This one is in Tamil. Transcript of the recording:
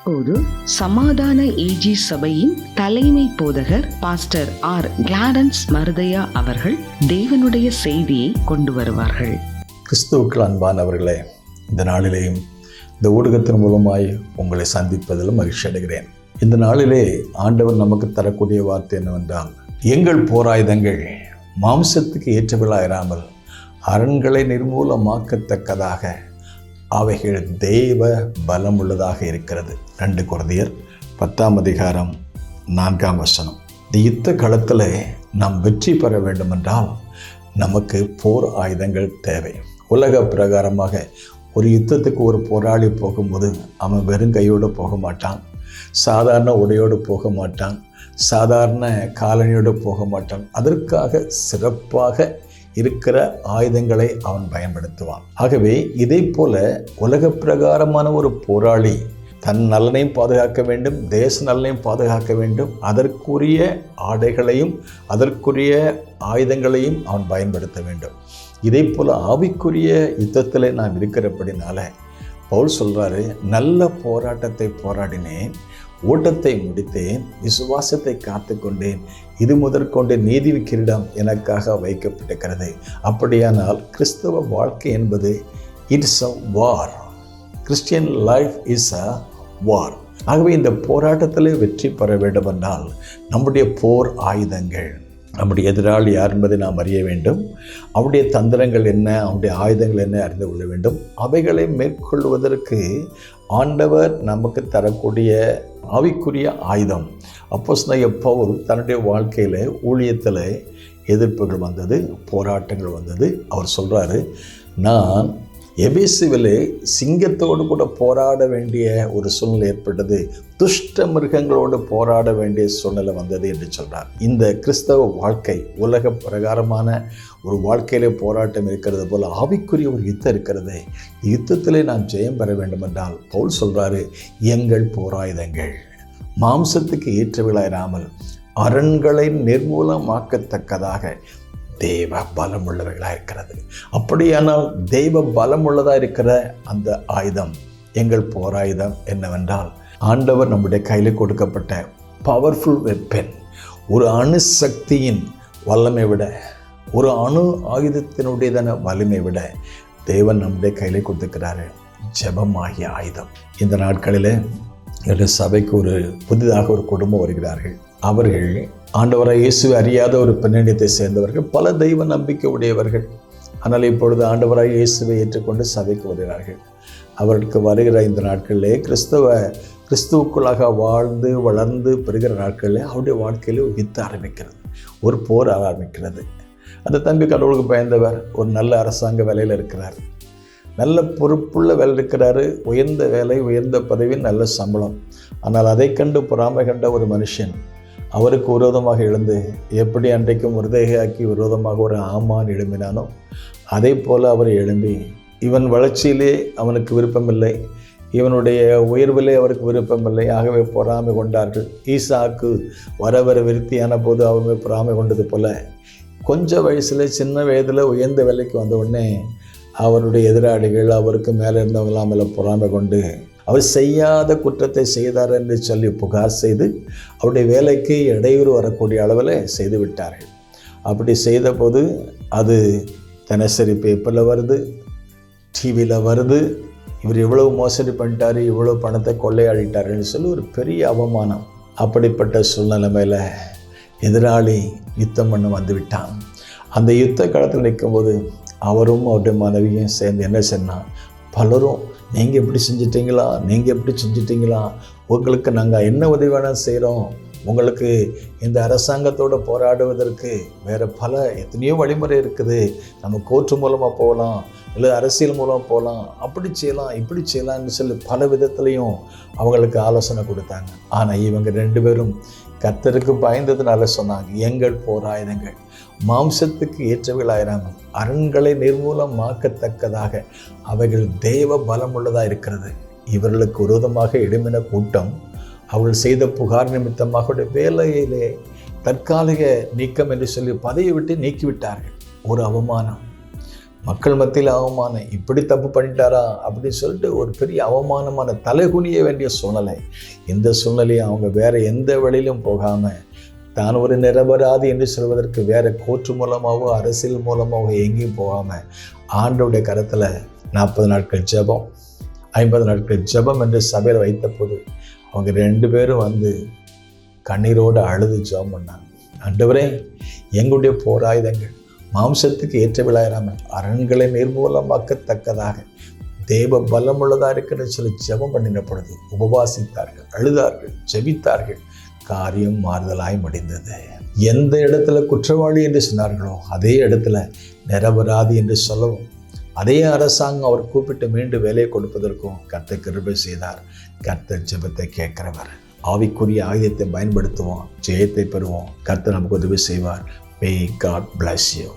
தற்போது சமாதான ஏஜி சபையின் தலைமை போதகர் பாஸ்டர் ஆர் கிளாரன்ஸ் மருதையா அவர்கள் தேவனுடைய செய்தியை கொண்டு வருவார்கள். கிறிஸ்துவுக்குள் அன்பானவர்களே, இந்த நாளிலேயும் இந்த ஊடகத்தின் மூலமாய் உங்களை சந்திப்பதில் மகிழ்ச்சி அடைகிறேன். இந்த நாளிலே ஆண்டவர் நமக்கு தரக்கூடிய வார்த்தை என்னவென்றால், எங்கள் போராயுதங்கள் மாம்சத்துக்கு ஏற்றவர்களாயிராமல் அரண்களை நிர்மூலமாக்கத்தக்கதாக அவைகள் தேவ பலம் உள்ளதாக இருக்கிறது. 2 கொரிந்தியர் 10:4. இந்த யுத்த களத்தில் நாம் வெற்றி பெற வேண்டுமென்றால் நமக்கு போர் ஆயுதங்கள் தேவை. உலக பிரகாரமாக ஒரு யுத்தத்துக்கு ஒரு போராளி போகும்போது அவன் வெறும் கையோடு போக மாட்டான், சாதாரண உடையோடு போக மாட்டான், சாதாரண காலணியோடு போக மாட்டான். அதற்காக சிறப்பாக இருக்கிற ஆயுதங்களை அவன் பயன்படுத்துவான். ஆகவே இதை போல உலக பிரகாரமான ஒரு போராளி தன் நலனையும் பாதுகாக்க வேண்டும், தேச நலனையும் பாதுகாக்க வேண்டும். அதற்குரிய ஆடைகளையும் அதற்குரிய ஆயுதங்களையும் அவன் பயன்படுத்த வேண்டும். இதே போல் ஆவிக்குரிய யுத்தத்தில் நாம் இருக்கிறபடினால பவுல் சொல்கிறாரு, நல்ல போராட்டத்தை போராடினேன், ஓட்டத்தை முடித்தேன், விசுவாசத்தை காத்து கொண்டேன், இது முதற்கொண்டு நீதி கிரீடம் எனக்காக வைக்கப்பட்டிருக்கிறது. அப்படியானால் கிறிஸ்தவ வாழ்க்கை என்பது it's a war. Christian life is a war. ஆகவே இந்த போராட்டத்தில் வெற்றி பெற வேண்டுமென்றால் நம்முடைய போர் ஆயுதங்கள், நம்முடைய எதிராளி யார் என்பதை நாம் அறிய வேண்டும். அவருடைய தந்திரங்கள் என்ன, அவருடைய ஆயுதங்கள் என்ன அறிந்து கொள்ள வேண்டும். அவைகளை மேற்கொள்வதற்கு ஆண்டவர் நமக்கு தரக்கூடிய ஆவிக்குரிய ஆயுதம். அப்போஸ்தலனாகிய பவுல் தன்னுடைய வாழ்க்கையில் ஊழியத்தில் எதிர்ப்புகள் வந்தது, போராட்டங்கள் வந்தது. அவர் சொல்கிறாரு, நான் எபேசுவிலே சிங்கத்தோடு கூட போராட வேண்டிய ஒரு சூழ்நிலை ஏற்பட்டது, துஷ்ட மிருகங்களோடு போராட வேண்டிய சூழ்நிலை வந்தது என்று சொல்கிறார். இந்த கிறிஸ்தவ வாழ்க்கை உலக பிரகாரமான ஒரு வாழ்க்கையிலே போராட்டம் இருக்கிறது போல் ஆவிக்குரிய ஒரு யுத்தம் இருக்கிறது. யுத்தத்திலே நாம் ஜெயம் பெற வேண்டுமென்றால் பவுல் சொல்கிறாரு, எங்கள் போராயுதங்கள் மாம்சத்துக்கு ஏற்றவர்களாயிராமல் அரண்களை நிர்மூலமாக்கத்தக்கதாக தேவ பலம் உள்ளவைகளாக இருக்கிறது. அப்படியானால் தெய்வ பலம் உள்ளதாக இருக்கிற அந்த ஆயுதம், எங்கள் போராயுதம் என்னவென்றால், ஆண்டவர் நம்முடைய கையில் கொடுக்கப்பட்ட பவர்ஃபுல் வெப்பன், ஒரு அணு சக்தியின் வல்லமை விட, ஒரு அணு ஆயுதத்தினுடையதான வலிமை விட தேவன் நம்முடைய கையில் கொடுத்துக்கிறாரு ஜெபமாகிய ஆயுதம். இந்த நாட்களில் என்னுடைய சபைக்கு புதிதாக ஒரு குடும்பம் வருகிறார்கள். அவர்கள் ஆண்டவராய் இயேசுவை அறியாத ஒரு பின்னணியத்தை சேர்ந்தவர்கள், பல தெய்வ நம்பிக்கை உடையவர்கள். ஆனால் இப்பொழுது ஆண்டவராய் இயேசுவை ஏற்றுக்கொண்டு சபைக்கு வருகிறார்கள். அவருக்கு வருகிற இந்த நாட்களிலே கிறிஸ்துவுக்குள்ளாக வாழ்ந்து வளர்ந்து பெறுகிற நாட்களில் அவருடைய வாழ்க்கையில் ஒரு யுத்தம் ஆரம்பிக்கிறது, ஒரு போர் ஆரம்பிக்கிறது. அந்த தம்பி கடவுளுக்கு பயந்தவர், ஒரு நல்ல அரசாங்க வேலையில் இருக்கிறார், நல்ல பொறுப்புள்ள வேலை இருக்கிறாரு, உயர்ந்த வேலை, உயர்ந்த பதவி, நல்ல சம்பளம். ஆனால் அதை கண்டு பொறாமை கண்ட ஒரு மனுஷன் அவருக்கு விரோதமாக எழுந்து, எப்படி அன்றைக்கும் மொர்தெகாய்க்கு விரோதமாக ஒரு ஆமான் எழும்பினானோ அதே போல் அவர் எழும்பி, இவன் வளர்ச்சியிலே அவனுக்கு விருப்பமில்லை, இவனுடைய உயர்விலே அவருக்கு விருப்பமில்லை, ஆகவே பொறாமை கொண்டார்கள். ஈசாக்கு வர விருத்தியான போது அவருமே பொறாமை கொண்டது போல கொஞ்சம் வயசில் சின்ன வயதில் உயர்ந்த வேலைக்கு வந்த உடனே அவருடைய எதிராளிகள், அவருக்கு மேலே இருந்தவங்களாம் மேலே பொறாமை கொண்டு அவர் செய்யாத குற்றத்தை செய்தார் என்று சொல்லி புகார் செய்து அவருடைய வேலைக்கு இடையூறு வரக்கூடிய அளவில் செய்து விட்டார்கள். அப்படி செய்த போது அது தினசரி பேப்பரில் வருது, டிவியில் வருது, இவர் இவ்வளவு மோசடி பண்ணிட்டார், இவ்வளோ பணத்தை கொள்ளையாடிட்டாருன்னு சொல்லி ஒரு பெரிய அவமானம். அப்படிப்பட்ட சூழ்நிலைமையில் எதிராளி யுத்தம் பண்ண வந்து விட்டான். அந்த யுத்த காலத்தில் நிற்கும்போது அவரும் அவருடைய மனைவியும் சேர்ந்து என்ன சொன்னால், பலரும் நீங்கள் எப்படி செஞ்சிட்டீங்களா, உங்களுக்கு நாங்கள் என்ன உதவி வேணால் செய்கிறோம், உங்களுக்கு இந்த அரசாங்கத்தோடு போராடுவதற்கு வேறு எத்தனையோ வழிமுறை இருக்குது, நம்ம கோர்ட்டு மூலமாக போகலாம், இல்லை அரசியல் மூலமாக போகலாம், அப்படி செய்யலாம் இப்படி செய்யலாம்னு சொல்லி பல விதத்துலையும் அவங்களுக்கு ஆலோசனை கொடுத்தாங்க. ஆனால் இவங்க 2 பேரும் கர்த்தருக்கு பயந்ததுனால சொன்னாங்க, எங்கள் போராயுதங்கள் மாம்சத்துக்கு ஏற்றவர்களாயிராமல் அரண்களை நிர்மூலமாக்கத்தக்கதாக அவைகள் தேவ பலம் உள்ளதாக இருக்கிறது. இவர்களுக்கு விரோதமாக எழும்பின கூட்டம் அவர்கள் செய்த புகார் நிமித்தமாக வேலையிலே தற்காலிக நீக்கம் என்று சொல்லி பதவியை விட்டு நீக்கிவிட்டார்கள். ஒரு அவமானம். மக்கள் மத்தியில் அவமானம், இப்படி தப்பு பண்ணிட்டாரா அப்படின்னு சொல்லிட்டு ஒரு பெரிய அவமானமான தலைகுனிய வேண்டிய சூழ்நிலை. இந்த சூழ்நிலையை அவங்க வேறு எந்த வழியிலும் போகாமல் தான் ஒரு நிரபராதி என்று சொல்வதற்கு வேறு கோர்ட்டு மூலமாகவோ அரசியல் மூலமாகவோ எங்கேயும் போகாமல் ஆண்டவருடைய கரத்தில் 40 நாட்கள் ஜெபம், 50 நாட்கள் ஜெபம் என்று சபையில் வைத்த போது அவங்க 2 பேரும் வந்து கண்ணீரோடு அழுது ஜெபம் பண்ணாங்க. ஆண்டவரே, எங்களுடைய போராயுதங்கள் மாம்சத்துக்கு ஏற்றவில்லாயிராமல் அரண்களை நிர்மூலமாக்கத்தக்கதாக தேவ பலமுள்ளதாக இருக்குன்னு சொல்லி ஜெபம் பண்ணின பொழுது உபவாசித்தார்கள், அழுதார்கள், ஜெபித்தார்கள். காரியம் மாறுதலாய் முடிந்தது. எந்த இடத்துல குற்றவாளி என்று சொன்னார்களோ அதே இடத்துல நிரபராதி என்று சொல்லவும், அதே அரசாங்கம் அவர் கூப்பிட்டு மீண்டும் வேலையை கொடுப்பதற்கும் கர்த்தர் கிருபை செய்தார். கர்த்தர் ஜெபத்தை கேட்கிறவர். ஆவிக்குரிய ஆயுதத்தை பயன்படுத்துவோம், ஜெயத்தை பெறுவோம். கர்த்தர் நமக்கு உதவி செய்வார். May God bless you.